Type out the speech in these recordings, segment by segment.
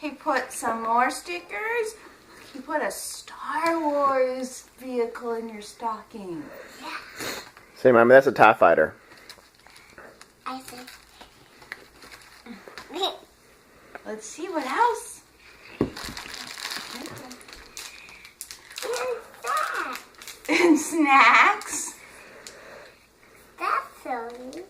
He put some more stickers. He put a Star Wars vehicle in your stocking. Say, Mama, that's a TIE fighter. I said. Let's see what else. And snacks. That's silly.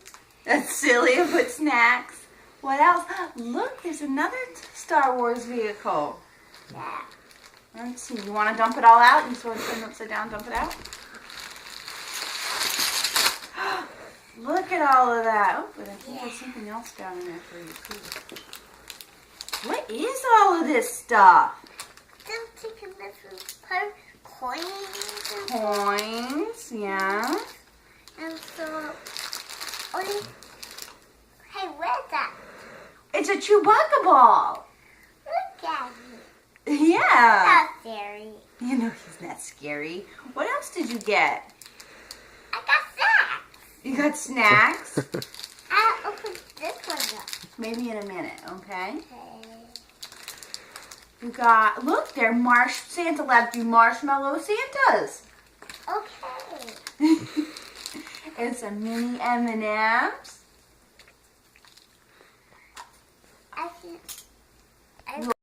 That's silly to put snacks. What else? Look, there's another Star Wars vehicle. Yeah. Let's see. You want to dump it all out? You just want to turn it upside down, dump it out? Look at all of that. Oh, but I think there's something else down in there for you, too. What is all of this stuff? Don't take a little part coins. Coins, yeah. And so, hey, where's that? It's a Chewbacca ball. Look at me. Yeah. That's scary. You know he's not scary. What else did you get? I got that. You got snacks? I'll open this one up. Maybe in a minute, okay? Okay. You got, look, they're Santa left you marshmallow Santas. Okay. And some mini M&Ms. I can.